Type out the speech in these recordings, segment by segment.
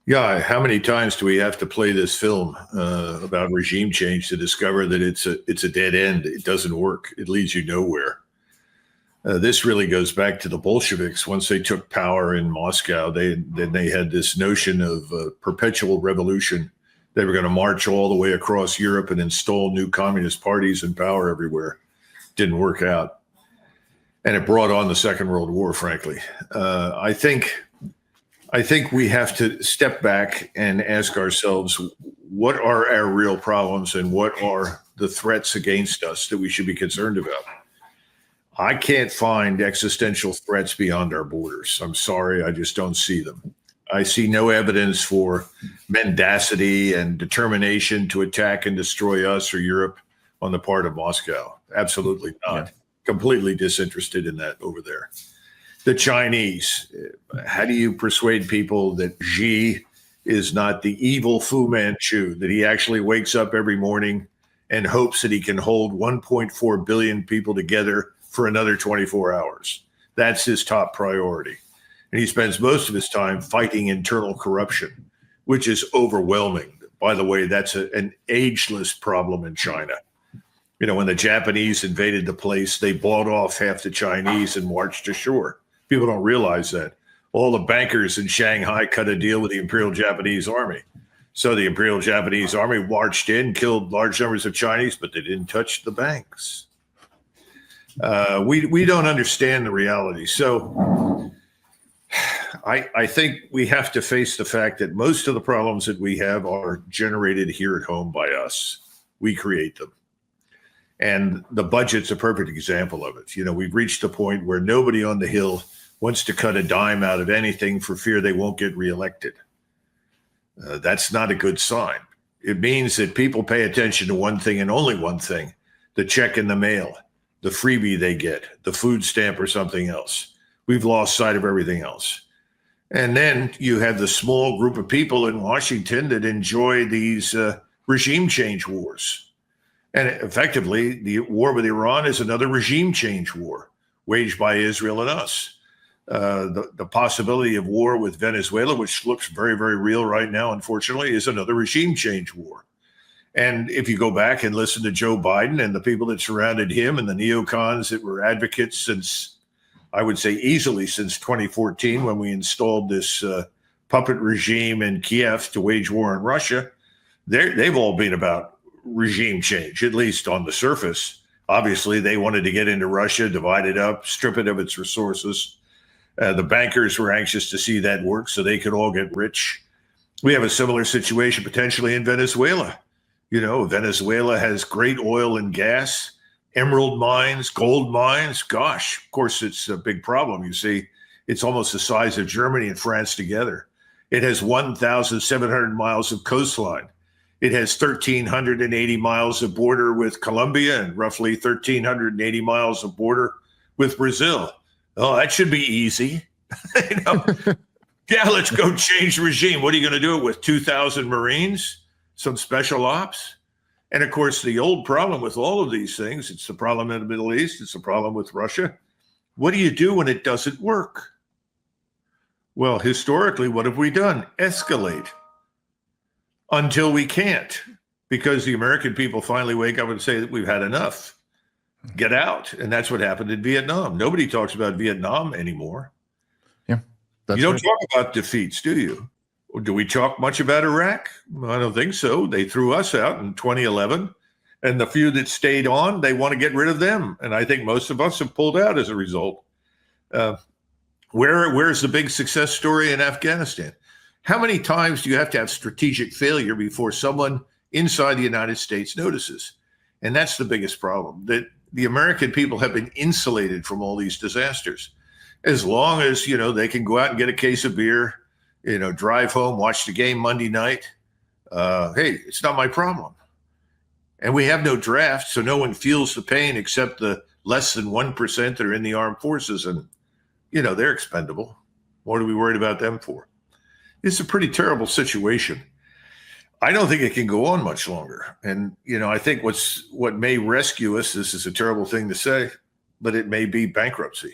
Yeah, how many times do we have to play this film about regime change to discover that it's a dead end? It doesn't work. It leads you nowhere. This really goes back to the Bolsheviks. Once they took power in Moscow, they had this notion of perpetual revolution. They were going to march all the way across Europe and install new communist parties in power everywhere. Didn't work out, and it brought on the Second World War. Frankly, I think we have to step back and ask ourselves, what are our real problems and what are the threats against us that we should be concerned about? I can't find existential threats beyond our borders. I'm sorry, I just don't see them. I see no evidence for mendacity and determination to attack and destroy us or Europe on the part of Moscow. Absolutely not. Yeah. Completely disinterested in that over there. The Chinese, how do you persuade people that Xi is not the evil Fu Manchu, that he actually wakes up every morning and hopes that he can hold 1.4 billion people together for another 24 hours? That's his top priority. And he spends most of his time fighting internal corruption, which is overwhelming. By the way, that's an ageless problem in China. You know, when the Japanese invaded the place, they bought off half the Chinese and marched ashore. People don't realize that. All the bankers in Shanghai cut a deal with the Imperial Japanese Army. So the Imperial Japanese Army marched in, killed large numbers of Chinese, but they didn't touch the banks. We don't understand the reality. So I think we have to face the fact that most of the problems that we have are generated here at home by us. We create them. And the budget's a perfect example of it. You know, we've reached a point where nobody on the Hill wants to cut a dime out of anything for fear they won't get reelected. That's not a good sign. It means that people pay attention to one thing and only one thing: the check in the mail, the freebie they get, the food stamp or something else. We've lost sight of everything else. And then you have the small group of people in Washington that enjoy these regime change wars. And effectively, the war with Iran is another regime change war waged by Israel and us. The possibility of war with Venezuela, which looks very, very real right now, unfortunately, is another regime change war. And if you go back and listen to Joe Biden and the people that surrounded him and the neocons that were advocates since, I would say easily since 2014, when we installed this puppet regime in Kiev to wage war on Russia, they've all been about regime change, at least on the surface. Obviously, they wanted to get into Russia, divide it up, strip it of its resources. The bankers were anxious to see that work so they could all get rich. We have a similar situation potentially in Venezuela. You know, Venezuela has great oil and gas, emerald mines, gold mines. Gosh, of course, it's a big problem. You see, it's almost the size of Germany and France together. It has 1,700 miles of coastline. It has 1,380 miles of border with Colombia and roughly 1,380 miles of border with Brazil. Oh, that should be easy. You know? Yeah, let's go change the regime. What are you going to do it with? 2,000 Marines? Some special ops? And of course, the old problem with all of these things, it's the problem in the Middle East, it's the problem with Russia. What do you do when it doesn't work? Well, historically, what have we done? Escalate. Until we can't, because the American people finally wake up and say that we've had enough. Get out. And that's what happened in Vietnam. Nobody talks about Vietnam anymore. Yeah. You don't talk about defeats, do you? Or do we talk much about Iraq? Well, I don't think so. They threw us out in 2011. And the few that stayed on, they want to get rid of them. And I think most of us have pulled out as a result. Where's the big success story in Afghanistan? How many times do you have to have strategic failure before someone inside the United States notices? And that's the biggest problem, that the American people have been insulated from all these disasters. As long as, you know, they can go out and get a case of beer, you know, drive home, watch the game Monday night. Hey, it's not my problem. And we have no draft, so no one feels the pain except the less than 1% that are in the armed forces. And, you know, they're expendable. What are we worried about them for? It's a pretty terrible situation. I don't think it can go on much longer. And, you know, I think what may rescue us, this is a terrible thing to say, but it may be bankruptcy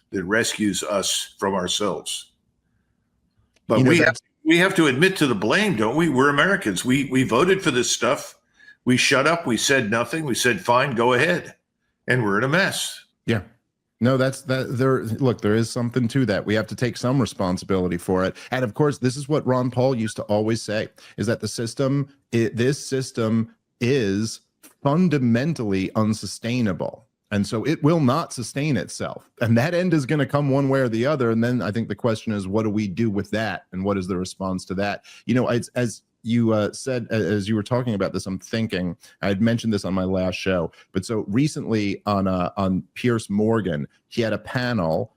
that rescues us from ourselves. But we we have to admit to the blame, don't we? We're Americans. We voted for this stuff. We shut up. We said nothing. We said, fine, go ahead. And we're in a mess. Yeah. No, that's that. There is something to that. We have to take some responsibility for it. And of course, this is what Ron Paul used to always say, is that this system is fundamentally unsustainable. And so it will not sustain itself. And that end is going to come one way or the other. And then I think the question is, what do we do with that? And what is the response to that? You know, as you said, as you were talking about this, I'm thinking, I had mentioned this on my last show, but so recently on Piers Morgan, he had a panel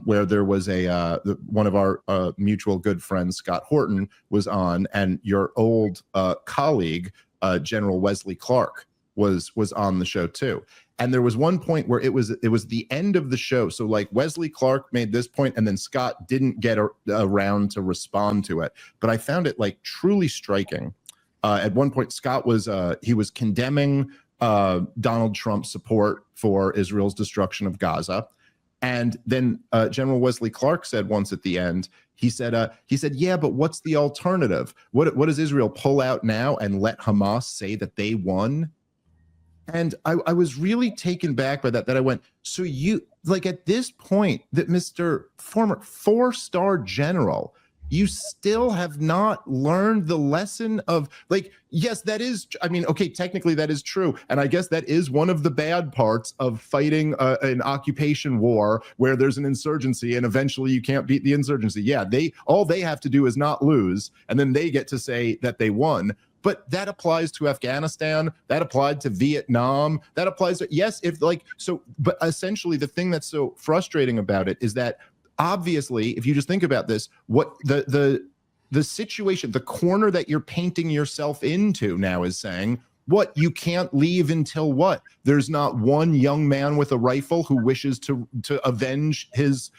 where there was one of our mutual good friends, Scott Horton, was on, and your old colleague, General Wesley Clark, was on the show too. And there was one point where it was the end of the show. So like Wesley Clark made this point and then Scott didn't get around to respond to it. But I found it like truly striking. At one point, Scott was condemning Donald Trump's support for Israel's destruction of Gaza. And then General Wesley Clark said once at the end, he said, yeah, but what's the alternative? What does Israel pull out now and let Hamas say that they won? And I was really taken back by that I went, so you, like at this point that Mr. former 4-star general, you still have not learned the lesson of, like, yes, that is, I mean, okay, technically that is true. And I guess that is one of the bad parts of fighting an occupation war where there's an insurgency and eventually you can't beat the insurgency. Yeah, all they have to do is not lose, and then they get to say that they won. But that applies to Afghanistan. That applied to Vietnam. That applies to, yes, if like, so, but essentially the thing that's so frustrating about it is that obviously, if you just think about this, what the situation, the corner that you're painting yourself into now is saying, what, you can't leave until what? There's not one young man with a rifle who wishes to avenge his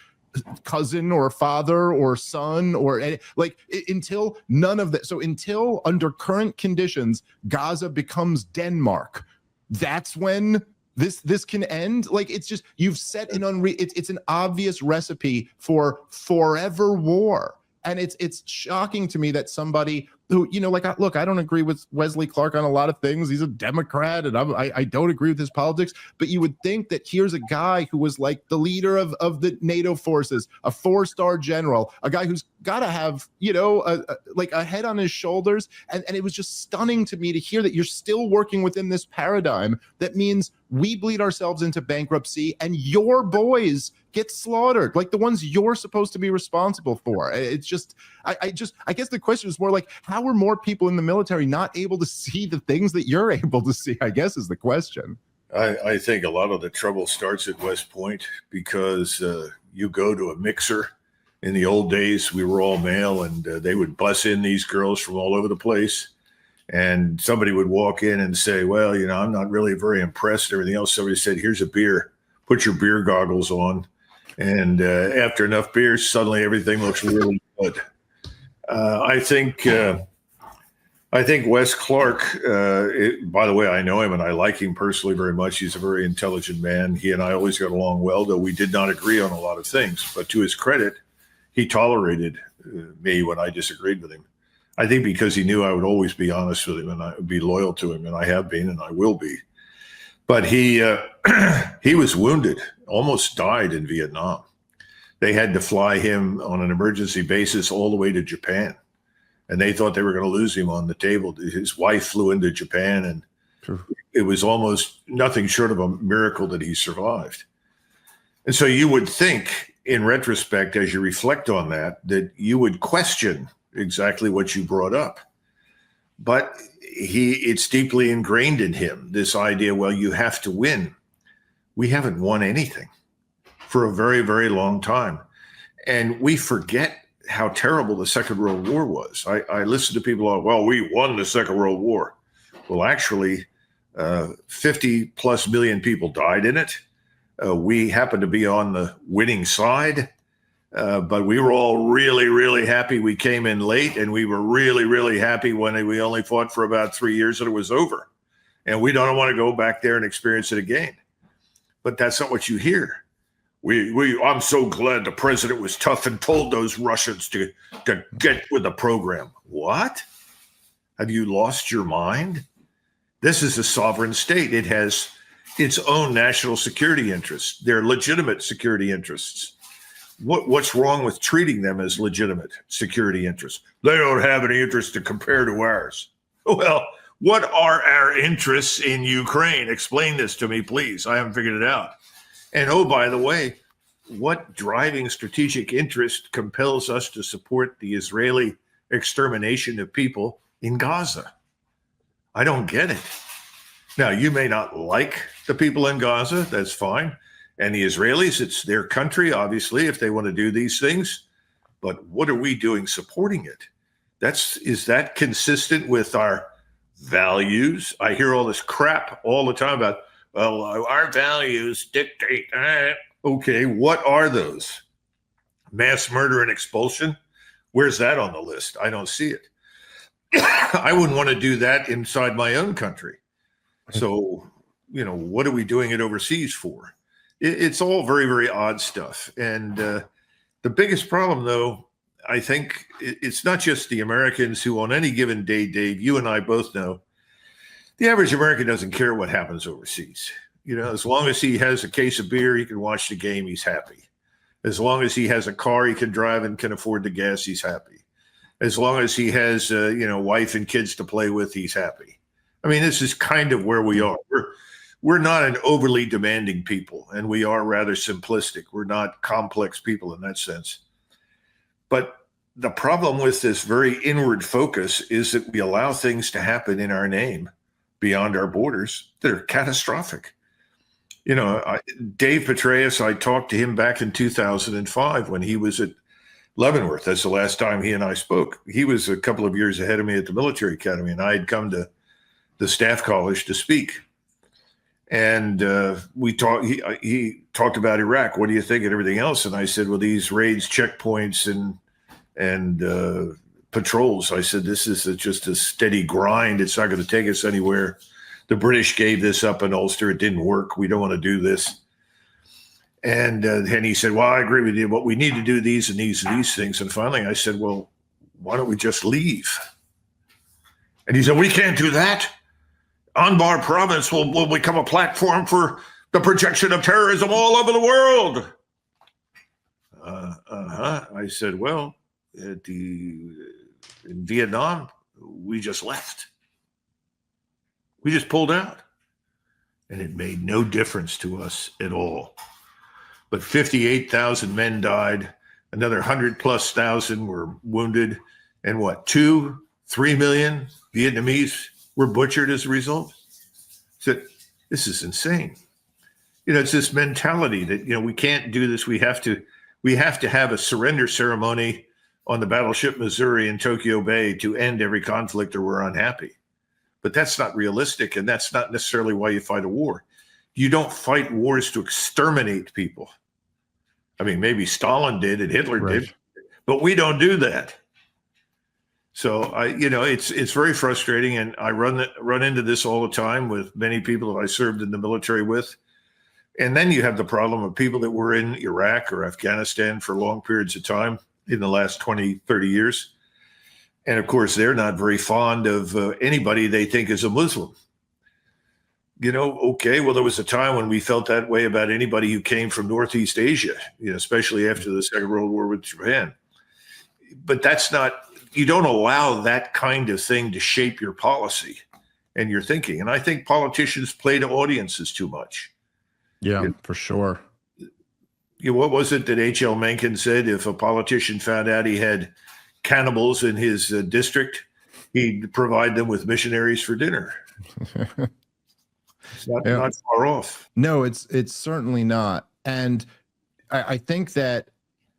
cousin or father or son or like until none of that. So until under current conditions, Gaza becomes Denmark, that's when this can end. Like, it's just, you've set an it's an obvious recipe for forever war. And it's shocking to me that somebody who, you know, like, look, I don't agree with Wesley Clark on a lot of things. He's a Democrat, and I don't agree with his politics. But you would think that here's a guy who was like the leader of the NATO forces, a 4-star general, a guy who's got to have, you know, like a head on his shoulders. And it was just stunning to me to hear that you're still working within this paradigm that means we bleed ourselves into bankruptcy and your boys get slaughtered, like the ones you're supposed to be responsible for. It's just, I guess the question is more like, how are more people in the military not able to see the things that you're able to see, I guess is the question. I think a lot of the trouble starts at West Point because you go to a mixer. In the old days, we were all male, and they would bus in these girls from all over the place. And somebody would walk in and say, well, you know, I'm not really very impressed and everything else. Somebody said, here's a beer, put your beer goggles on. And after enough beers, suddenly everything looks really good. I think Wes Clark, by the way, I know him and I like him personally very much. He's a very intelligent man. He and I always got along well, though we did not agree on a lot of things. But to his credit, he tolerated me when I disagreed with him. I think because he knew I would always be honest with him and I would be loyal to him, and I have been and I will be. But he was wounded, almost died in Vietnam. They had to fly him on an emergency basis all the way to Japan. And they thought they were going to lose him on the table. His wife flew into Japan, and it was almost nothing short of a miracle that he survived. And so you would think, in retrospect, as you reflect on that you would question exactly what you brought up. But it's deeply ingrained in him, this idea, well, you have to win. We haven't won anything for a very, very long time. And we forget how terrible the Second World War was. I listen to people like, well, we won the Second World War. Well, actually, 50 plus million people died in it. We happened to be on the winning side. But we were all really, really happy we came in late, and we were really, really happy when we only fought for about 3 years and it was over. And we don't want to go back there and experience it again. But that's not what you hear. I'm so glad the president was tough and told those Russians to get with the program. What? Have you lost your mind? This is a sovereign state. It has its own national security interests. They're legitimate security interests. What's wrong with treating them as legitimate security interests? They don't have any interest to compare to ours. Well, what are our interests in Ukraine? Explain this to me, please. I haven't figured it out. And oh, by the way, what driving strategic interest compels us to support the Israeli extermination of people in Gaza? I don't get it. Now, you may not like the people in Gaza. That's fine. And the Israelis, it's their country, obviously, if they want to do these things. But what are we doing supporting it? Is that consistent with our values? I hear all this crap all the time about, well, our values dictate. Okay, what are those? Mass murder and expulsion? Where's that on the list? I don't see it. I wouldn't want to do that inside my own country. So, what are we doing it overseas for? It's all very, very odd stuff. And the biggest problem, though, I think it's not just the Americans who on any given day, Dave, you and I both know, the average American doesn't care what happens overseas. As long as he has a case of beer, he can watch the game, he's happy. As long as he has a car he can drive and can afford the gas, he's happy. As long as he has, wife and kids to play with, he's happy. I mean, this is kind of where we are. We're not an overly demanding people, and we are rather simplistic. We're not complex people in that sense. But the problem with this very inward focus is that we allow things to happen in our name beyond our borders that are catastrophic. Dave Petraeus, I talked to him back in 2005 when he was at Leavenworth. That's the last time he and I spoke. He was a couple of years ahead of me at the military academy, and I had come to the staff college to speak. And we talked. He talked about Iraq. What do you think, and everything else? And I said, well, these raids, checkpoints, and patrols. I said, this is just a steady grind. It's not going to take us anywhere. The British gave this up in Ulster. It didn't work. We don't want to do this. And he said, well, I agree with you, but we need to do these and these and these things. And finally, I said, well, why don't we just leave? And he said, we can't do that. Anbar province will become a platform for the projection of terrorism all over the world. I said, well, in Vietnam, we just left. We just pulled out. And it made no difference to us at all. But 58,000 men died. Another 100,000+ were wounded. And 2-3 million Vietnamese were butchered as a result. So this is insane. It's this mentality that, we can't do this. We have to have a surrender ceremony on the battleship Missouri in Tokyo Bay to end every conflict or we're unhappy. But that's not realistic, and that's not necessarily why you fight a war. You don't fight wars to exterminate people. I mean, maybe Stalin did and Hitler did, but we don't do that. So it's very frustrating, and I run into this all the time with many people that I served in the military with. And then you have the problem of people that were in Iraq or Afghanistan for long periods of time in the last 20, 30 years. And of course, they're not very fond of anybody they think is a Muslim. Okay, well, there was a time when we felt that way about anybody who came from Northeast Asia, especially after the Second World War with Japan. But that's not, you don't allow that kind of thing to shape your policy and your thinking. And I think politicians play to audiences too much. Yeah, for sure. What was it that H.L. Mencken said? If a politician found out he had cannibals in his district, he'd provide them with missionaries for dinner. It's not far off. No, it's certainly not. And I think that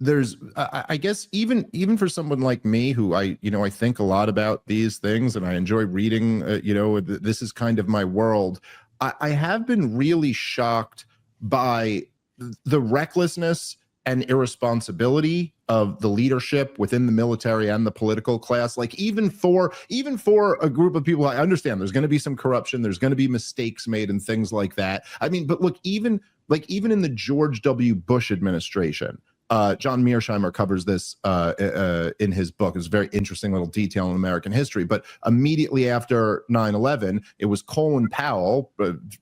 there's, I guess, even for someone like me who I think a lot about these things and I enjoy reading, this is kind of my world. I have been really shocked by the recklessness and irresponsibility of the leadership within the military and the political class. Like even for a group of people, I understand there's going to be some corruption, there's going to be mistakes made and things like that. I mean, but look, even in the George W. Bush administration, John Mearsheimer covers this in his book. It's a very interesting little detail in American history. But immediately after 9/11, it was Colin Powell,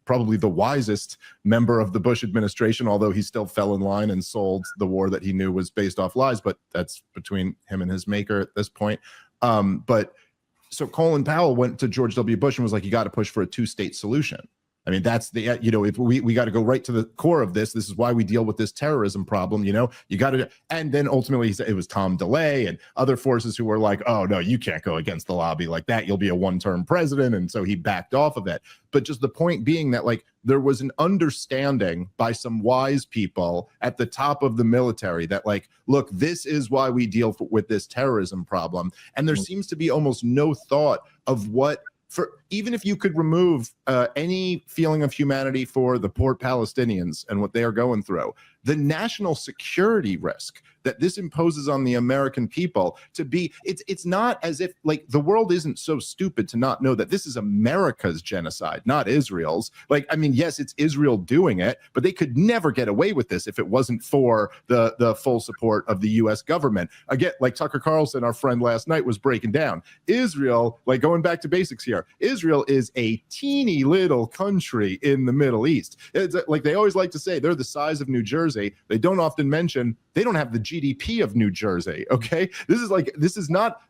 probably the wisest member of the Bush administration, although he still fell in line and sold the war that he knew was based off lies. But that's between him and his maker at this point. So Colin Powell went to George W. Bush and was like, you got to push for a two-state solution. I mean, that's the, if we got to go right to the core of this. This is why we deal with this terrorism problem. You got to, and then ultimately he said it was Tom DeLay and other forces who were like, oh no, you can't go against the lobby like that. You'll be a one-term president. And so he backed off of it. But just the point being that like there was an understanding by some wise people at the top of the military that like, look, this is why we deal with this terrorism problem. And there seems to be almost no thought of what, for even if you could remove any feeling of humanity for the poor Palestinians and what they are going through, the national security risk that this imposes on the American people to be, it's not as if like the world isn't so stupid to not know that this is America's genocide, not Israel's. Like, I mean, yes, it's Israel doing it, but they could never get away with this if it wasn't for the full support of the US government. Again, like Tucker Carlson, our friend last night, was breaking down. Israel, like going back to basics here, Israel is a teeny little country in the Middle East. It's like they always like to say they're the size of New Jersey. They don't often mention they don't have the GDP of New Jersey. Okay. This is not,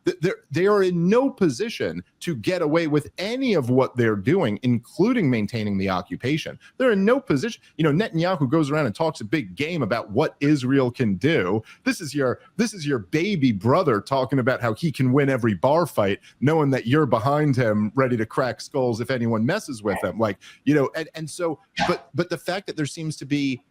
they are in no position to get away with any of what they're doing, including maintaining the occupation. They're in no position. Netanyahu goes around and talks a big game about what Israel can do. This is your baby brother talking about how he can win every bar fight, knowing that you're behind him, ready to crack skulls if anyone messes with him. Like, and so, but the fact that there seems to be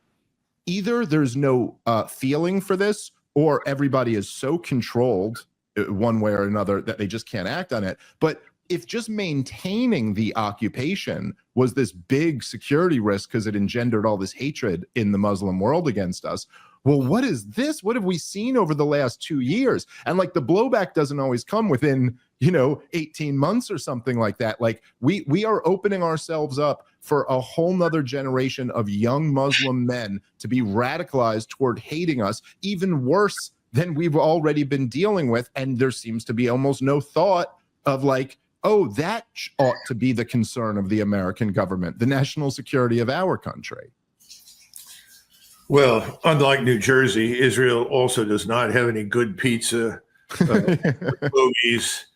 either there's no feeling for this, or everybody is so controlled one way or another that they just can't act on it. But if just maintaining the occupation was this big security risk because it engendered all this hatred in the Muslim world against us, well, what is this? What have we seen over the last 2 years? And like the blowback doesn't always come within 18 months or something like that. Like we are opening ourselves up for a whole nother generation of young Muslim men to be radicalized toward hating us, even worse than we've already been dealing with. And there seems to be almost no thought of like, oh, that ought to be the concern of the American government, the national security of our country. Well, unlike New Jersey, Israel also does not have any good pizza, movies.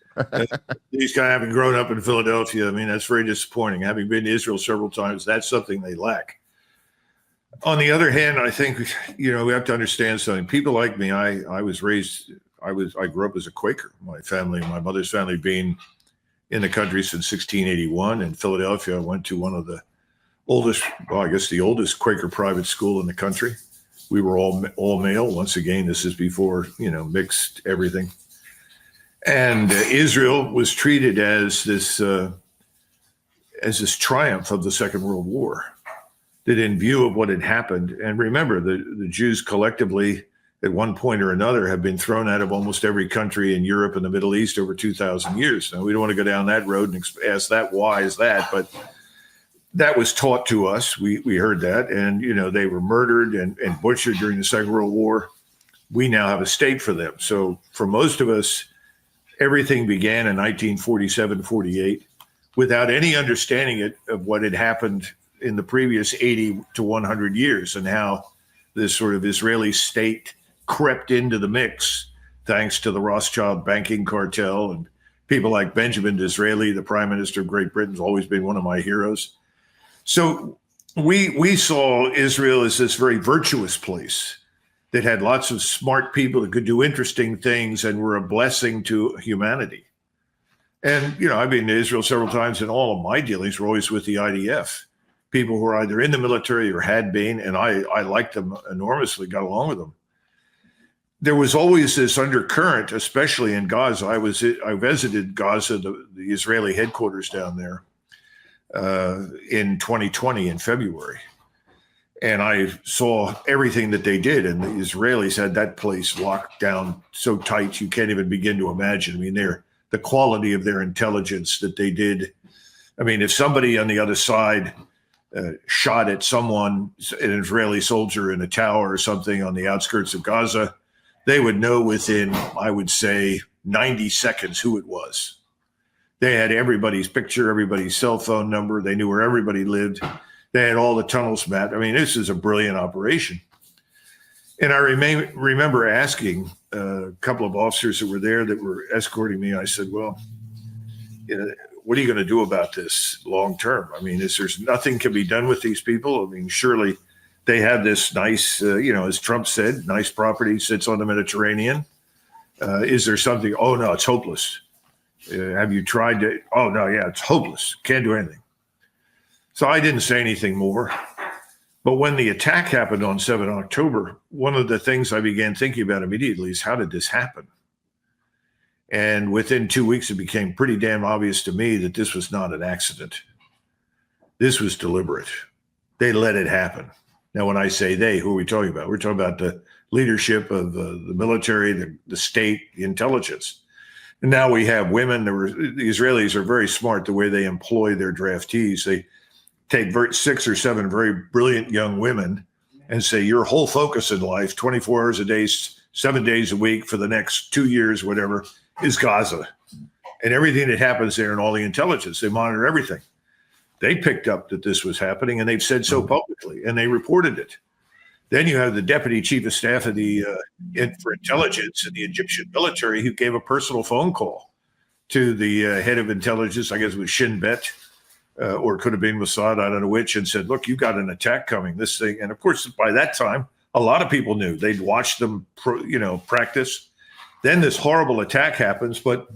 These guys having grown up in Philadelphia, I mean, that's very disappointing. Having been to Israel several times, that's something they lack. On the other hand, I think, we have to understand something. People like me, I grew up as a Quaker. My mother's family being in the country since 1681. In Philadelphia, I went to one of the oldest, the oldest Quaker private school in the country. We were all male. Once again, this is before, mixed everything. And Israel was treated as this triumph of the Second World War, that in view of what had happened, and remember, the Jews collectively at one point or another have been thrown out of almost every country in Europe and the Middle East over 2,000 years. Now, we don't want to go down that road and ask that, why is that? But that was taught to us. We heard that, and they were murdered and butchered during the Second World War. We now have a state for them. So for most of us, everything began in 1947, 48, without any understanding of what had happened in the previous 80 to 100 years and how this sort of Israeli state crept into the mix thanks to the Rothschild banking cartel and people like Benjamin Disraeli, the Prime Minister of Great Britain, has always been one of my heroes. So we saw Israel as this very virtuous place that had lots of smart people that could do interesting things and were a blessing to humanity. And, I've been to Israel several times, and all of my dealings were always with the IDF, people who were either in the military or had been, and I liked them enormously, got along with them. There was always this undercurrent, especially in Gaza. I visited Gaza, the Israeli headquarters down there, in 2020 in February. And I saw everything that they did, and the Israelis had that place locked down so tight you can't even begin to imagine. I mean, the quality of their intelligence that they did. I mean, if somebody on the other side shot at someone, an Israeli soldier in a tower or something on the outskirts of Gaza, they would know within, I would say, 90 seconds who it was. They had everybody's picture, everybody's cell phone number. They knew where everybody lived. They had all the tunnels mapped. I mean, this is a brilliant operation. And I remember asking a couple of officers that were there that were escorting me. I said, well, what are you going to do about this long term? I mean, there's nothing can be done with these people? I mean, surely they have this nice, as Trump said, nice property sits on the Mediterranean. Is there something? Oh, no, it's hopeless. Have you tried to? Oh, no, yeah, it's hopeless. Can't do anything. So I didn't say anything more. But when the attack happened on 7 October, one of the things I began thinking about immediately is, how did this happen? And within 2 weeks, it became pretty damn obvious to me that this was not an accident. This was deliberate. They let it happen. Now, when I say they, who are we talking about? We're talking about the leadership of the military, the state, the intelligence. And now we have women. The Israelis are very smart the way they employ their draftees. They take 6 or 7 very brilliant young women and say, your whole focus in life, 24 hours a day, 7 days a week for the next 2 years, whatever, is Gaza. And everything that happens there and all the intelligence, they monitor everything. They picked up that this was happening, and they've said so publicly, and they reported it. Then you have the deputy chief of staff of for intelligence in the Egyptian military who gave a personal phone call to the head of intelligence, I guess it was Shin Bet, or it could have been Mossad, I don't know which, and said, look, you got an attack coming, this thing. And of course, by that time, a lot of people knew. They'd watched them, practice. Then this horrible attack happens, but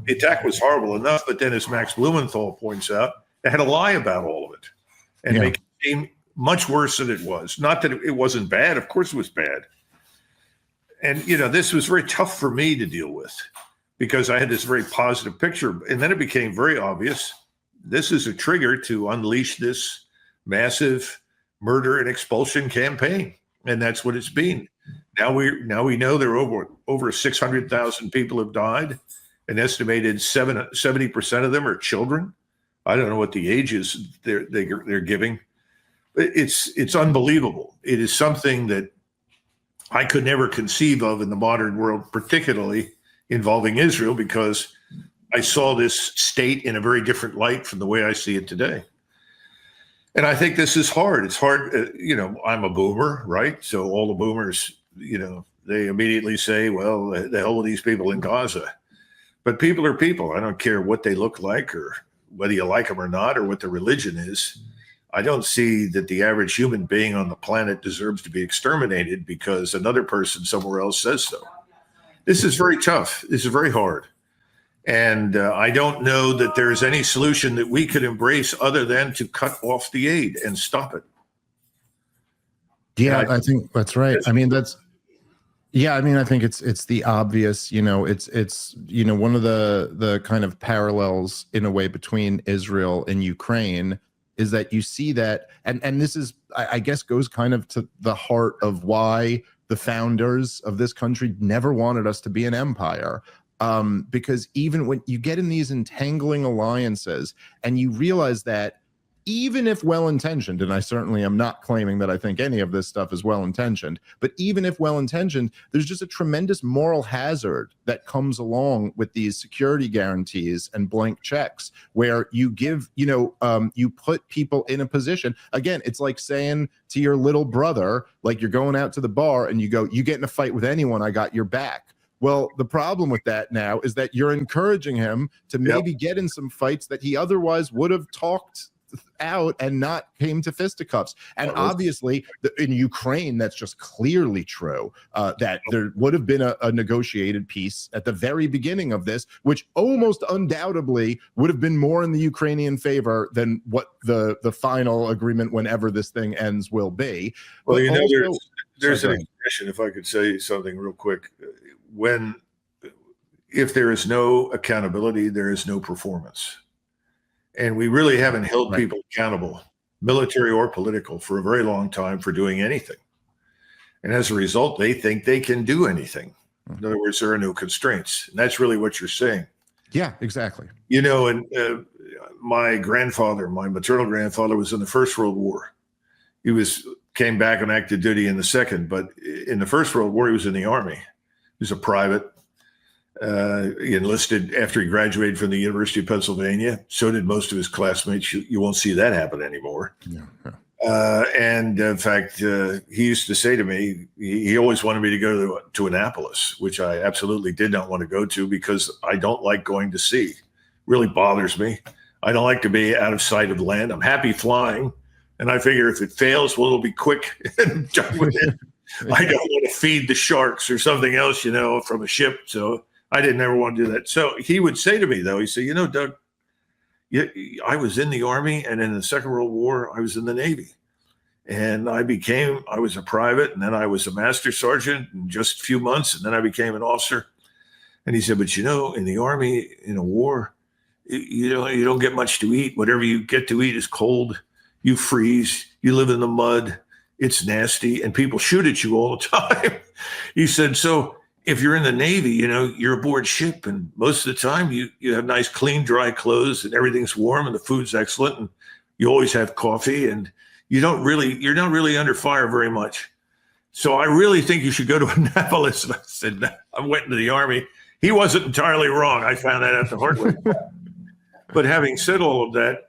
the attack was horrible enough. But then, as Max Blumenthal points out, they had to lie about all of it and make it seem much worse than it was. Not that it wasn't bad. Of course it was bad. And, this was very tough for me to deal with because I had this very positive picture. And then it became very obvious. This is a trigger to unleash this massive murder and expulsion campaign. And that's what it's been. Now we know there are over 600,000 people have died. An estimated 70% of them are children. I don't know what the age is they're giving. It's unbelievable. It is something that I could never conceive of in the modern world, particularly involving Israel, because I saw this state in a very different light from the way I see it today. And I think this is hard. It's hard. I'm a boomer, right? So all the boomers, they immediately say, well, the hell with these people in Gaza. But people are people. I don't care what they look like or whether you like them or not or what their religion is. I don't see that the average human being on the planet deserves to be exterminated because another person somewhere else says so. This is very tough. This is very hard. And I don't know that there's any solution that we could embrace other than to cut off the aid and stop it. Yeah, I think that's right. I mean, I think it's the obvious, it's one of the kind of parallels in a way between Israel and Ukraine is that you see that, and this is, I guess, goes kind of to the heart of why the founders of this country never wanted us to be an empire. Because even when you get in these entangling alliances and you realize that even if well-intentioned, and I certainly am not claiming that I think any of this stuff is well-intentioned, but even if well-intentioned, there's just a tremendous moral hazard that comes along with these security guarantees and blank checks where you give, you put people in a position. Again, it's like saying to your little brother, like you're going out to the bar and you go, you get in a fight with anyone, I got your back. Well, the problem with that now is that you're encouraging him to maybe get in some fights that he otherwise would have talked out and not came to fisticuffs. And obviously in Ukraine, that's just clearly true, that there would have been a negotiated peace at the very beginning of this, which almost undoubtedly would have been more in the Ukrainian favor than what the final agreement, whenever this thing ends, will be. Well, there's an expression, if I could say something real quick. If there is no accountability, there is no performance. And we really haven't held people accountable military or political, for a very long time for doing anything. And as a result, they think they can do anything. In other words, there are no constraints. And that's really what you're saying. Yeah, exactly. You know, and my grandfather, my maternal grandfather, was in the First World War. He came back on active duty in the Second, but in the First World War, he was in the Army. He was a private. He enlisted after he graduated from the University of Pennsylvania. So did most of his classmates. You won't see that happen anymore. Yeah. And in fact, he used to say to me, he always wanted me to go to Annapolis, which I absolutely did not want to go to because I don't like going to sea. It really bothers me. I don't like to be out of sight of land. I'm happy flying. And I figure if it fails, well, it'll be quick and done with it. I don't want to feed the sharks or something else, you know, from a ship. So I didn't ever want to do that. So he would say to me, though, he said, you know, Doug, I was in the Army, and in the Second World War, I was in the Navy. And I was a private, and then I was a master sergeant in just a few months, and then I became an officer. And he said, but you know, in the Army, in a war, you don't get much to eat. Whatever you get to eat is cold. You freeze. You live in the mud. It's nasty, and people shoot at you all the time. He said, so if you're in the Navy, you know, you're aboard ship, and most of the time you have nice, clean, dry clothes, and everything's warm, and the food's excellent, and you always have coffee, and you're not really under fire very much. So I really think you should go to Annapolis. And I said, I went into the Army. He wasn't entirely wrong. I found that out the hard way. But having said all of that,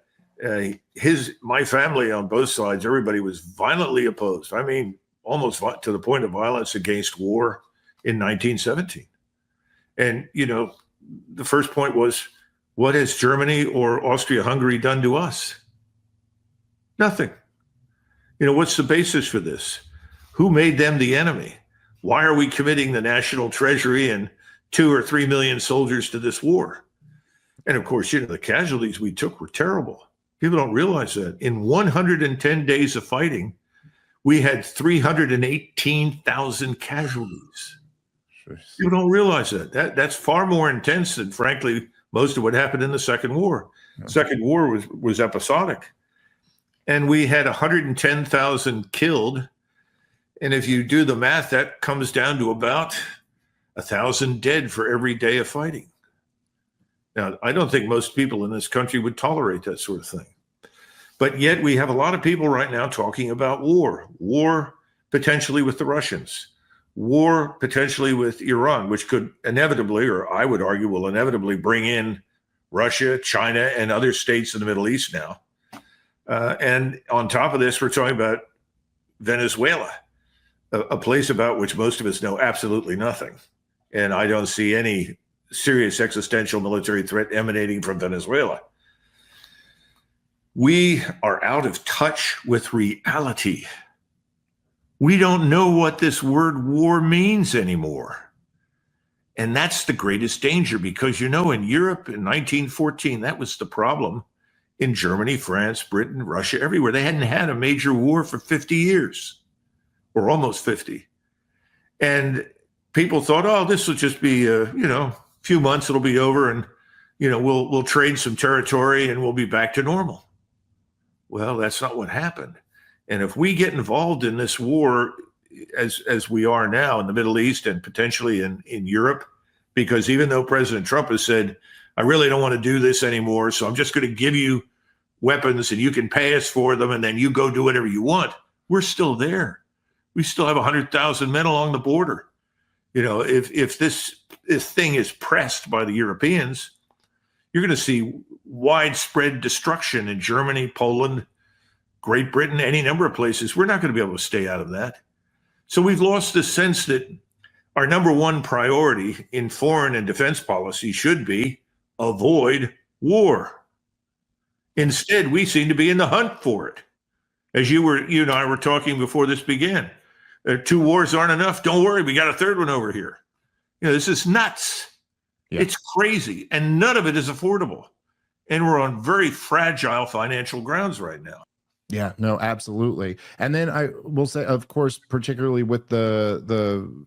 my family on both sides, everybody was violently opposed. I mean, almost to the point of violence against war in 1917. And, you know, the first point was, what has Germany or Austria-Hungary done to us? Nothing. You know, what's the basis for this? Who made them the enemy? Why are we committing the national treasury and 2 or 3 million soldiers to this war? And of course, you know, the casualties we took were terrible. People don't realize that. In 110 days of fighting, we had 318,000 casualties. People don't realize that. That's far more intense than, frankly, most of what happened in the Second War. Second War was episodic. And we had 110,000 killed. And if you do the math, that comes down to about 1,000 dead for every day of fighting. Now, I don't think most people in this country would tolerate that sort of thing. But yet we have a lot of people right now talking about war potentially with the Russians, war potentially with Iran, which could inevitably, or I would argue will inevitably bring in Russia, China, and other states in the Middle East now. And on top of this, we're talking about Venezuela, a place about which most of us know absolutely nothing. And I don't see any serious existential military threat emanating from Venezuela. We are out of touch with reality. We don't know what this word war means anymore. And that's the greatest danger because, you know, in Europe in 1914, that was the problem. In Germany, France, Britain, Russia, everywhere. They hadn't had a major war for 50 years or almost 50. And people thought, oh, this will just be, a few months, it'll be over and, you know, we'll trade some territory and we'll be back to normal. Well, that's not what happened. And if we get involved in this war as we are now in the Middle East and potentially in Europe, because even though President Trump has said, I really don't want to do this anymore, so I'm just going to give you weapons and you can pay us for them and then you go do whatever you want. We're still there. We still have 100,000 men along the border. You know, if this thing is pressed by the Europeans, you're going to see widespread destruction in Germany, Poland, Great Britain, any number of places. We're not going to be able to stay out of that. So we've lost the sense that our number one priority in foreign and defense policy should be avoid war. Instead, we seem to be in the hunt for it. As you and I were talking before this began, 2 wars aren't enough. Don't worry, we got a third one over here. You know, this is nuts. Yeah. It's crazy, and none of it is affordable. And we're on very fragile financial grounds right now. Yeah, no, absolutely. And then I will say, of course, particularly with the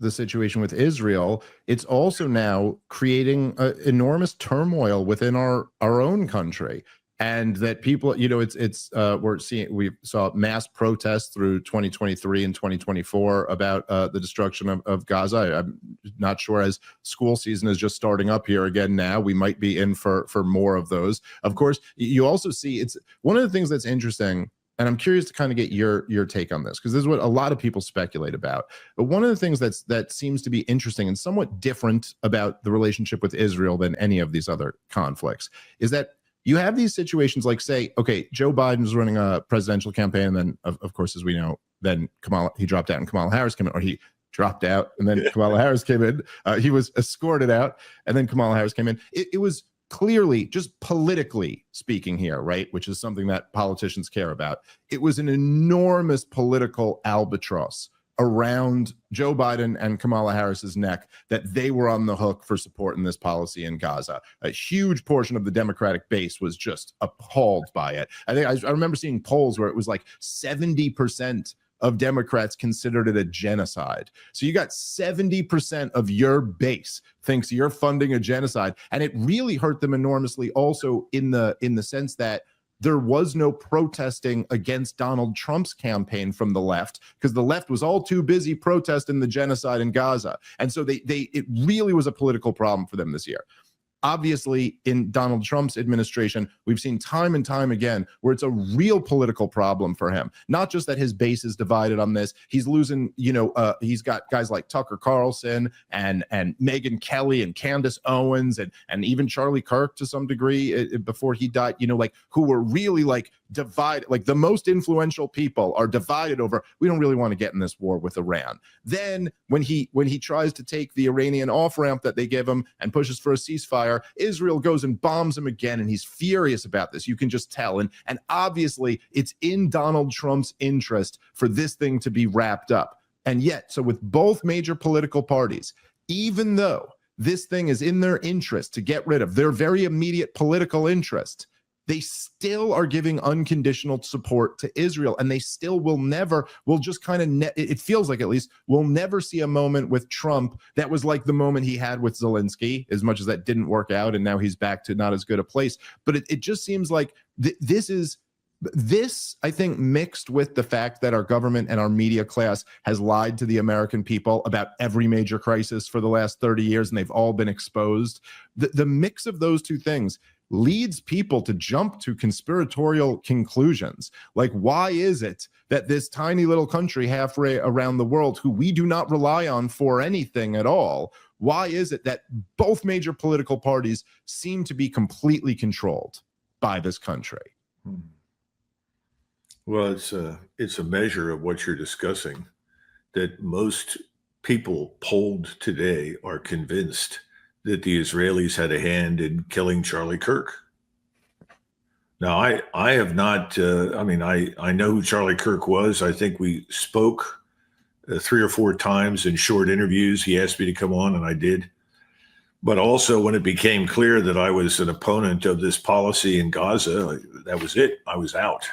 situation with Israel, it's also now creating enormous turmoil within our own country. and that people, we saw mass protests through 2023 and 2024 about the destruction of Gaza. I'm not sure, as school season is just starting up here again now, we might be in for more of those. Of course, you also see, it's one of the things that's interesting, and I'm curious to kind of get your take on this, because this is what a lot of people speculate about. But one of the things that seems to be interesting and somewhat different about the relationship with Israel than any of these other conflicts is that you have these situations like, say, okay, Joe Biden's running a presidential campaign, and then, of course, as we know, then he dropped out and Kamala Harris came in, or he dropped out and then Kamala Harris came in. He was escorted out, and then Kamala Harris came in. It was clearly, just politically speaking here, right, which is something that politicians care about, it was an enormous political albatross around Joe Biden and Kamala Harris's neck that they were on the hook for supporting this policy in Gaza. A huge portion of the Democratic base was just appalled by it. I remember seeing polls where it was like 70% of Democrats considered it a genocide. So you got 70% of your base thinks you're funding a genocide, and it really hurt them enormously also in the sense that there was no protesting against Donald Trump's campaign from the left, because the left was all too busy protesting the genocide in Gaza. And so it really was a political problem for them this year. Obviously, in Donald Trump's administration, we've seen time and time again where it's a real political problem for him. Not just that his base is divided on this. He's losing, he's got guys like Tucker Carlson and Megyn Kelly and Candace Owens and even Charlie Kirk to some degree before he died, who were really divided. Like, the most influential people are divided over, we don't really want to get in this war with Iran. Then when he tries to take the Iranian off-ramp that they give him and pushes for a ceasefire, Israel goes and bombs him again, and he's furious about this. You can just tell. And obviously it's in Donald Trump's interest for this thing to be wrapped up. And yet, so with both major political parties, even though this thing is in their interest to get rid of, their very immediate political interest, they still are giving unconditional support to Israel, and they still will just kind of, it feels like, at least, we'll never see a moment with Trump that was like the moment he had with Zelensky, as much as that didn't work out, and now he's back to not as good a place. But it just seems like this, I think, mixed with the fact that our government and our media class has lied to the American people about every major crisis for the last 30 years, and they've all been exposed. The mix of those two things leads people to jump to conspiratorial conclusions. Like, why is it that this tiny little country halfway around the world, who we do not rely on for anything at all, why is it that both major political parties seem to be completely controlled by this country? Well, it's a measure of what you're discussing, that most people polled today are convinced that the Israelis had a hand in killing Charlie Kirk. Now, I have not, I know who Charlie Kirk was. I think we spoke 3 or 4 times in short interviews. He asked me to come on, and I did. But also, when it became clear that I was an opponent of this policy in Gaza, that was it. I was out.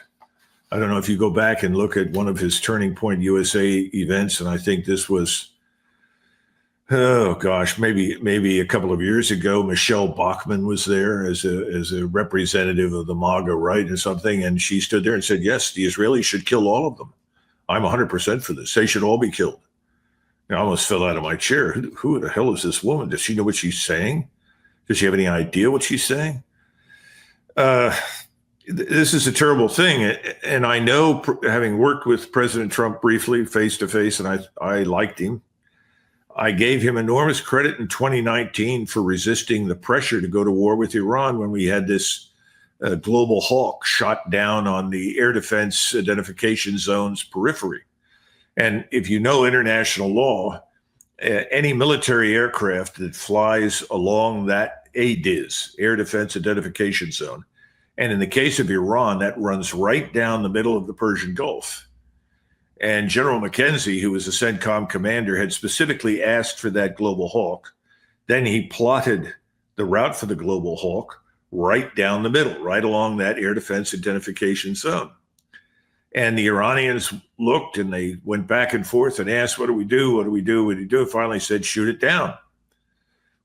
I don't know if you go back and look at one of his Turning Point USA events, and I think this was, oh gosh, maybe a couple of years ago. Michelle Bachmann was there as a representative of the MAGA right or something, and she stood there and said, yes, the Israelis should kill all of them. I'm 100% for this. They should all be killed. I almost fell out of my chair. Who the hell is this woman? Does she know what she's saying? Does she have any idea what she's saying? This is a terrible thing. And I know, having worked with President Trump briefly face to face, and I liked him, I gave him enormous credit in 2019 for resisting the pressure to go to war with Iran when we had this global hawk shot down on the air defense identification zone's periphery. And if you know international law, any military aircraft that flies along that ADIZ, air defense identification zone, and in the case of Iran, that runs right down the middle of the Persian Gulf. And General McKenzie, who was the CENTCOM commander, had specifically asked for that Global Hawk. Then he plotted the route for the Global Hawk right down the middle, right along that air defense identification zone. And the Iranians looked, and they went back and forth and asked, what do we do? What do we do? What do we do? Finally said, shoot it down.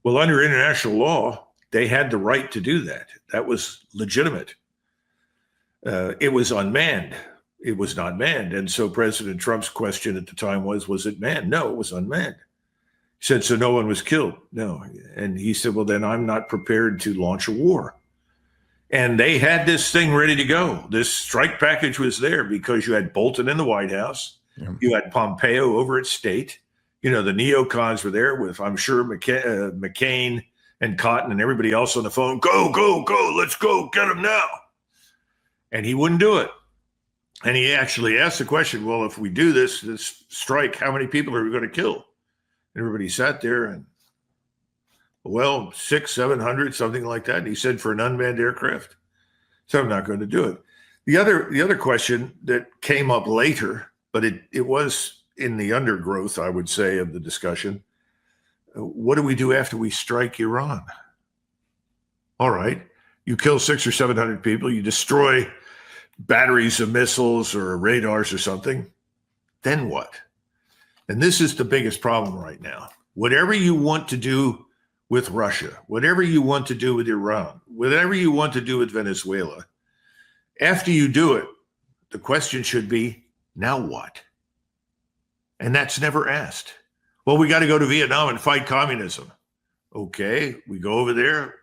Well, under international law, they had the right to do that. That was legitimate. It was unmanned. It was not manned. And so President Trump's question at the time was it manned? No, it was unmanned. He said, so no one was killed? No. And he said, well, then I'm not prepared to launch a war. And they had this thing ready to go. This strike package was there because you had Bolton in the White House. Yeah. You had Pompeo over at State. The neocons were there with, I'm sure, McCain and Cotton and everybody else on the phone. Go, go, go. Let's go. Get them now. And he wouldn't do it. And he actually asked the question, well, if we do this strike, how many people are we going to kill? And everybody sat there and, well, 600-700, something like that. And he said, for an unmanned aircraft. So I'm not going to do it. The other question that came up later, but it was in the undergrowth, I would say, of the discussion. What do we do after we strike Iran? All right. You kill 600 or 700 people. You destroy batteries of missiles or radars or something. Then what? And this is the biggest problem right now. Whatever you want to do with Russia, whatever you want to do with Iran, whatever you want to do with Venezuela, after you do it, the question should be, now what? And that's never asked. Well, we got to go to Vietnam and fight communism. Okay, we go over there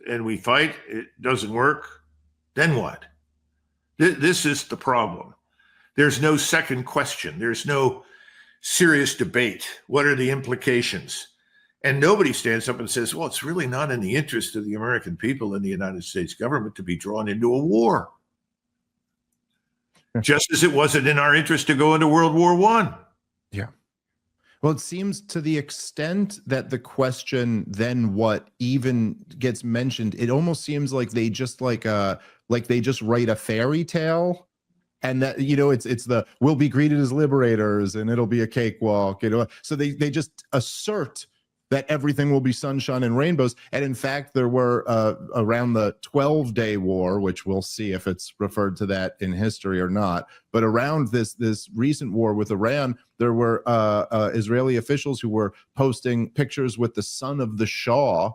and we fight. It doesn't work. Then what? This is the problem. There's no second question. There's no serious debate. What are the implications? And nobody stands up and says, well, it's really not in the interest of the American people and the United States government to be drawn into a war. Just as it wasn't in our interest to go into World War I. Yeah. Well, it seems to the extent that the question, then what, even gets mentioned, it almost seems like they just like they just write a fairy tale, and that, it's the, we'll be greeted as liberators and it'll be a cakewalk, so they just assert that everything will be sunshine and rainbows. And in fact, there were around the 12-day war, which we'll see if it's referred to that in history or not. But around this recent war with Iran, there were Israeli officials who were posting pictures with the son of the Shah,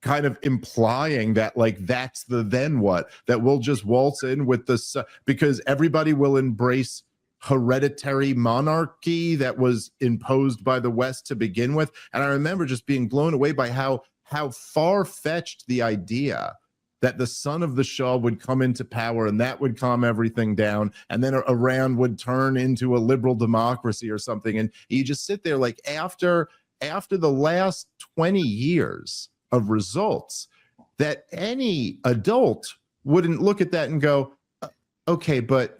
kind of implying that, like, that's the then what, that we'll just waltz in with the, because everybody will embrace hereditary monarchy that was imposed by the West to begin with. And I remember just being blown away by how far-fetched the idea that the son of the Shah would come into power and that would calm everything down, and then Iran would turn into a liberal democracy or something. And you just sit there like, after the last 20 years of results, that any adult wouldn't look at that and go, okay, but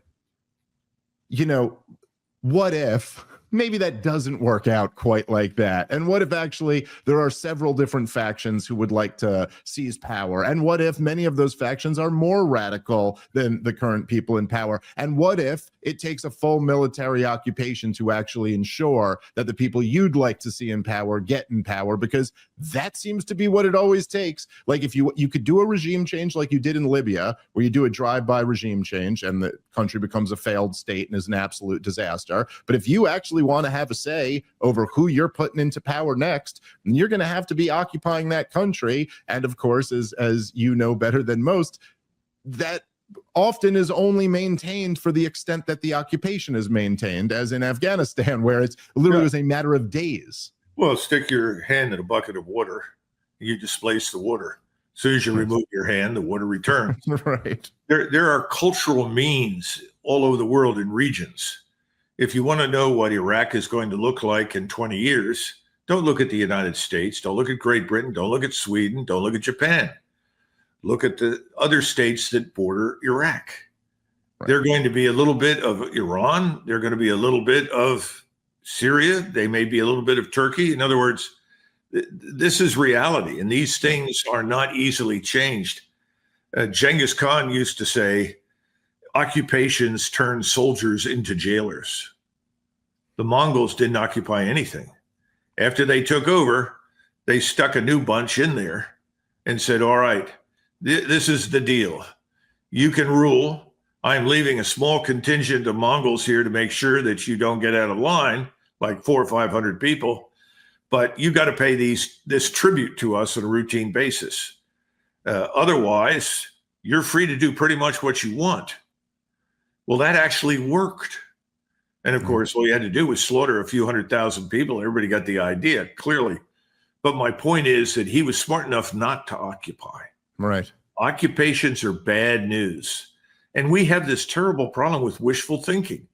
what if maybe that doesn't work out quite like that? And what if actually there are several different factions who would like to seize power? And what if many of those factions are more radical than the current people in power? And what if it takes a full military occupation to actually ensure that the people you'd like to see in power get in power? Because that seems to be what it always takes. Like, if you could do a regime change like you did in Libya, where you do a drive-by regime change and the country becomes a failed state and is an absolute disaster. But if you actually want to have a say over who you're putting into power next, then you're going to have to be occupying that country. And of course, as you know better than most, that often is only maintained for the extent that the occupation is maintained, as in Afghanistan, where it's literally was a matter of days. Well, stick your hand in a bucket of water, you displace the water. As soon as you remove your hand, the water returns. Right. There are cultural means all over the world in regions. If you want to know what Iraq is going to look like in 20 years, don't look at the United States. Don't look at Great Britain. Don't look at Sweden. Don't look at Japan. Look at the other states that border Iraq. Right. They're going to be a little bit of Iran. They're going to be a little bit of Syria. They may be a little bit of Turkey. In other words, this is reality, and these things are not easily changed. Genghis Khan used to say, occupations turn soldiers into jailers. The Mongols didn't occupy anything. After they took over, they stuck a new bunch in there and said, all right, this is the deal. You can rule. I'm leaving a small contingent of Mongols here to make sure that you don't get out of line, like 400 or 500 people. But you got to pay this tribute to us on a routine basis. Otherwise, you're free to do pretty much what you want. Well, that actually worked. And of course, all you had to do was slaughter a few 100,000 people. Everybody got the idea, clearly. But my point is that he was smart enough not to occupy. Right. Occupations are bad news. And we have this terrible problem with wishful thinking.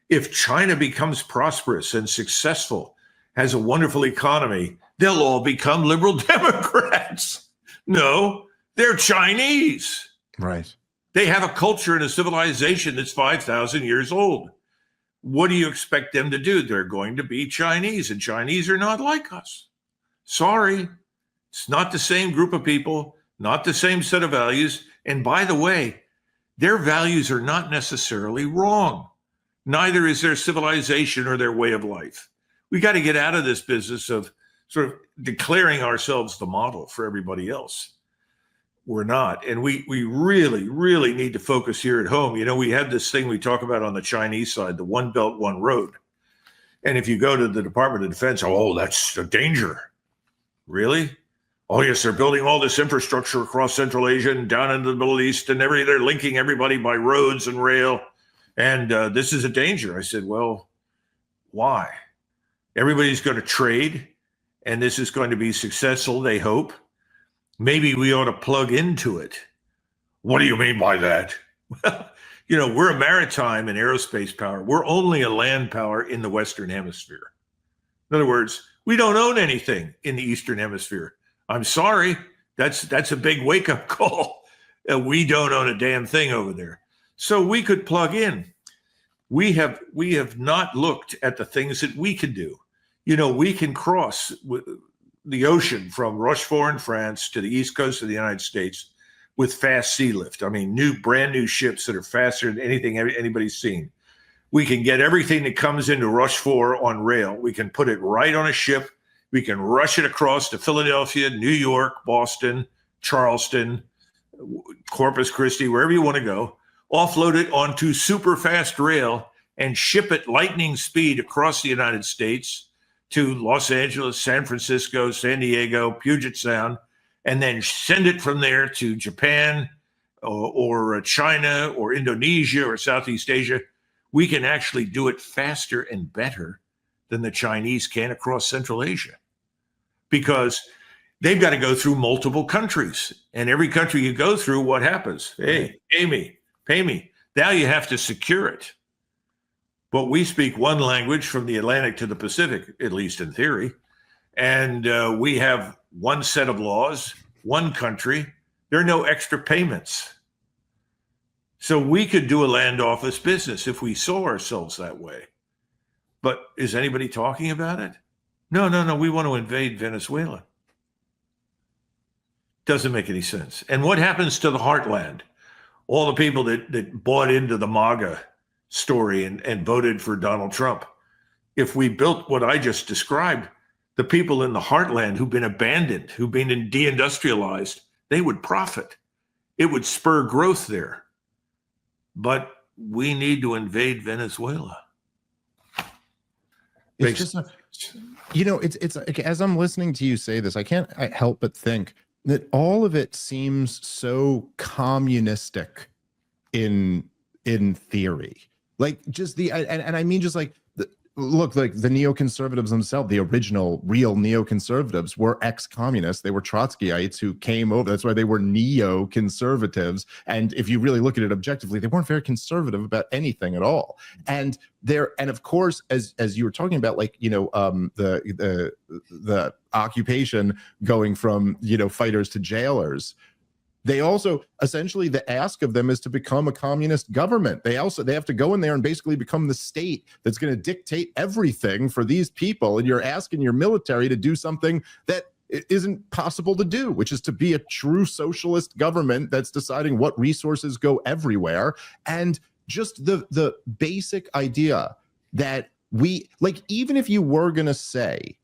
If China becomes prosperous and successful, has a wonderful economy, they'll all become liberal Democrats. No, they're Chinese. Right. They have a culture and a civilization that's 5,000 years old. What do you expect them to do? They're going to be Chinese, and Chinese are not like us. Sorry, it's not the same group of people, not the same set of values. And by the way, their values are not necessarily wrong. Neither is their civilization or their way of life. We got to get out of this business of sort of declaring ourselves the model for everybody else. We're not. And we really, really need to focus here at home. You know, we have this thing we talk about on the Chinese side, the one belt, one road. And if you go to the Department of Defense, oh, that's a danger. Really? Oh, yes, they're building all this infrastructure across Central Asia and down into the Middle East, and they're linking everybody by roads and rail. And this is a danger. I said, well, why? Everybody's going to trade, and this is going to be successful, they hope. Maybe we ought to plug into it. What do you mean by that? Well, you know, we're a maritime and aerospace power. We're only a land power in the Western Hemisphere. In other words, we don't own anything in the Eastern Hemisphere. I'm sorry. That's a big wake-up call. We don't own a damn thing over there. So we could plug in. We have not looked at the things that we can do. You know, we can cross the ocean from Rochefort in France to the east coast of the United States with fast sea lift. I mean, brand new ships that are faster than anything anybody's seen. We can get everything that comes into Rochefort on rail. We can put it right on a ship. We can rush it across to Philadelphia, New York, Boston, Charleston, Corpus Christi, wherever you want to go, offload it onto super fast rail and ship it lightning speed across the United States to Los Angeles, San Francisco, San Diego, Puget Sound, and then send it from there to Japan or China or Indonesia or Southeast Asia. We can actually do it faster and better than the Chinese can across Central Asia, because they've got to go through multiple countries. And every country you go through, what happens? Hey, pay me. Now you have to secure it. But we speak one language from the Atlantic to the Pacific, at least in theory. And we have one set of laws, one country. There are no extra payments. So we could do a land office business if we saw ourselves that way. But is anybody talking about it? No. We want to invade Venezuela. Doesn't make any sense. And what happens to the heartland? All the people that bought into the MAGA story and voted for Donald Trump. If we built what I just described, the people in the heartland who've been abandoned, who've been deindustrialized, they would profit. It would spur growth there. But we need to invade Venezuela. It's just, you know, it's like, as I'm listening to you say this, I can't help but think that all of it seems so communistic in theory. Like just and I mean, just like, look, like the neoconservatives themselves, the original real neoconservatives were ex-communists. They were Trotskyites who came over. That's why they were neoconservatives. And if you really look at it objectively, they weren't very conservative about anything at all. And of course, as you were talking about, like, you know, the occupation going from, you know, fighters to jailers. They also, essentially, the ask of them is to become a communist government. They have to go in there and basically become the state that's going to dictate everything for these people. And you're asking your military to do something that isn't possible to do, which is to be a true socialist government that's deciding what resources go everywhere. And just the basic idea that we, like, even if you were going to say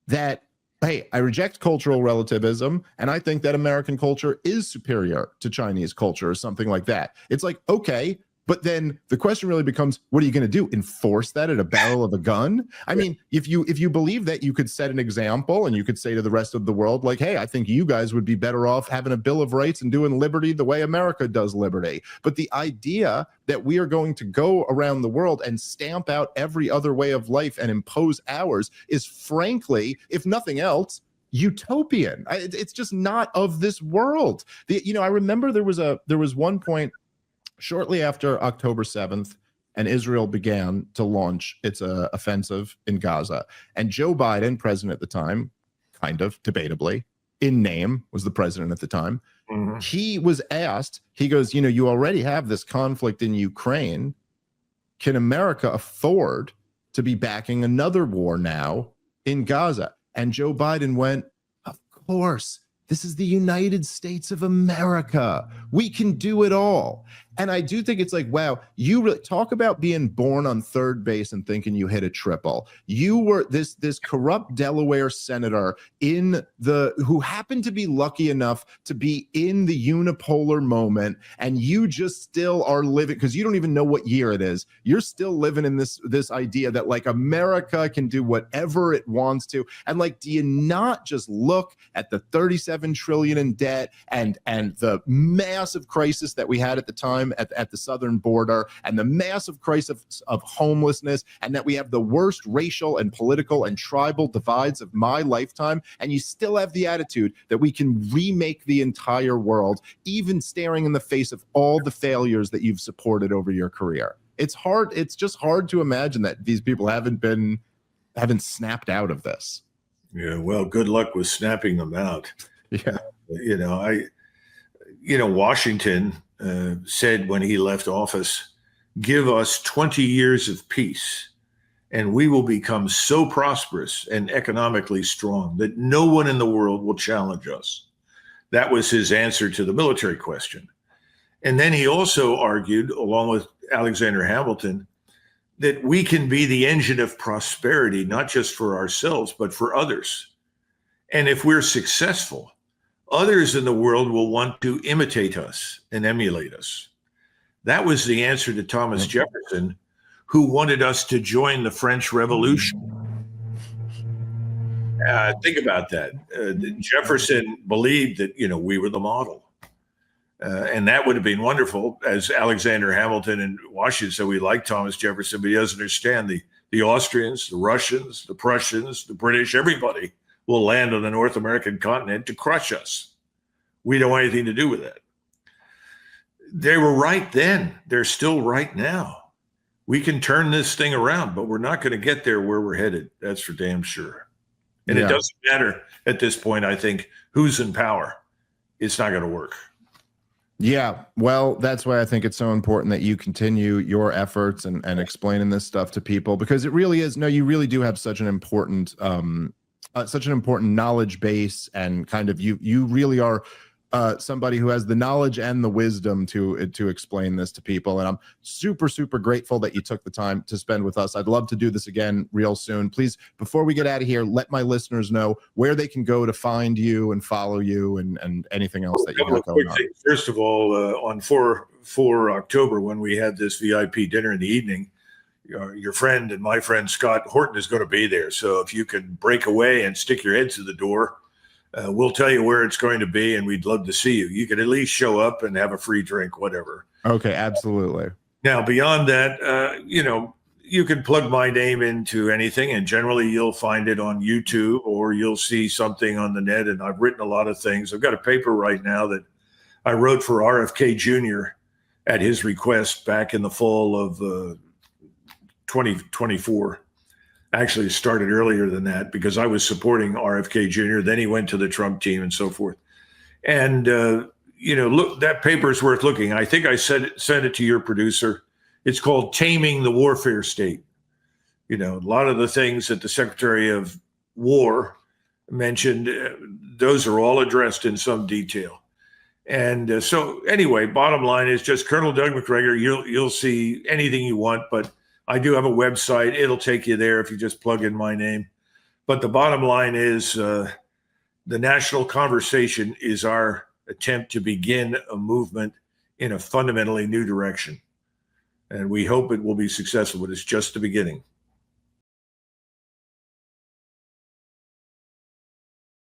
that, hey, I reject cultural relativism, and I think that American culture is superior to Chinese culture or something like that. It's like, okay, But then the question really becomes, what are you going to do? Enforce that at a barrel of a gun? I mean, if you believe that, you could set an example and you could say to the rest of the world, like, hey, I think you guys would be better off having a Bill of Rights and doing liberty the way America does liberty. But the idea that we are going to go around the world and stamp out every other way of life and impose ours is, frankly, if nothing else, utopian. It's just not of this world. I remember there was one point shortly after October 7th, and Israel began to launch its offensive in Gaza. And Joe Biden, president at the time, kind of debatably, in name, was the president at the time. Mm-hmm. He was asked, he goes, you already have this conflict in Ukraine. Can America afford to be backing another war now in Gaza? And Joe Biden went, of course. This is the United States of America. We can do it all. And I do think it's like, wow, you really talk about being born on third base and thinking you hit a triple. You were this corrupt Delaware senator who happened to be lucky enough to be in the unipolar moment, and you just still are living, because you don't even know what year it is. You're still living in this idea that like America can do whatever it wants to. And like, do you not just look at the 37 trillion in debt and the massive crisis that we had at the time at the southern border, and the massive crisis of homelessness, and that we have the worst racial and political and tribal divides of my lifetime, and you still have the attitude that we can remake the entire world, even staring in the face of all the failures that you've supported over your career? It's hard. It's just hard to imagine that these people haven't snapped out of this. Yeah, well, good luck with snapping them out. Yeah. Washington said when he left office, give us 20 years of peace and we will become so prosperous and economically strong that no one in the world will challenge us. That was his answer to the military question. And then he also argued, along with Alexander Hamilton, that we can be the engine of prosperity, not just for ourselves, but for others. And if we're successful, others in the world will want to imitate us and emulate us. That was the answer to Thomas Jefferson, who wanted us to join the French Revolution. Think about that. Jefferson believed that, we were the model. And that would have been wonderful, as Alexander Hamilton and Washington said, we like Thomas Jefferson, but he doesn't understand the Austrians, the Russians, the Prussians, the British, everybody will land on the North American continent to crush us. We don't want anything to do with that. They were right then. They're still right now. We can turn this thing around, but we're not going to get there where we're headed. That's for damn sure. And It doesn't matter at this point, I think, who's in power. It's not going to work. Yeah, well, that's why I think it's so important that you continue your efforts and explaining this stuff to people, because it really is. No, you really do have such an important knowledge base, and kind of you really are somebody who has the knowledge and the wisdom to explain this to people. And I'm super, super grateful that you took the time to spend with us. I'd love to do this again real soon. Please, before we get out of here, let my listeners know where they can go to find you and follow you and anything else that you got going on. First of all, on 4 October, when we had this VIP dinner in the evening, your friend and my friend Scott Horton is going to be there. So if you can break away and stick your head through the door, we'll tell you where it's going to be, and we'd love to see you. You could at least show up and have a free drink, whatever. Okay, absolutely. Now, beyond that, you can plug my name into anything, and generally you'll find it on YouTube, or you'll see something on the net. And I've written a lot of things. I've got a paper right now that I wrote for RFK Jr. at his request back in the fall of 2024. Actually, it started earlier than that because I was supporting RFK Jr. Then he went to the Trump team and so forth. And, look, that paper is worth looking. I think I sent it to your producer. It's called Taming the Warfare State. A lot of the things that the Secretary of War mentioned, those are all addressed in some detail. And so anyway, bottom line is just Colonel Doug Macgregor. You'll see anything you want, but I do have a website. It'll take you there if you just plug in my name. But the bottom line is the national conversation is our attempt to begin a movement in a fundamentally new direction. and we hope it will be successful, but it's just the beginning.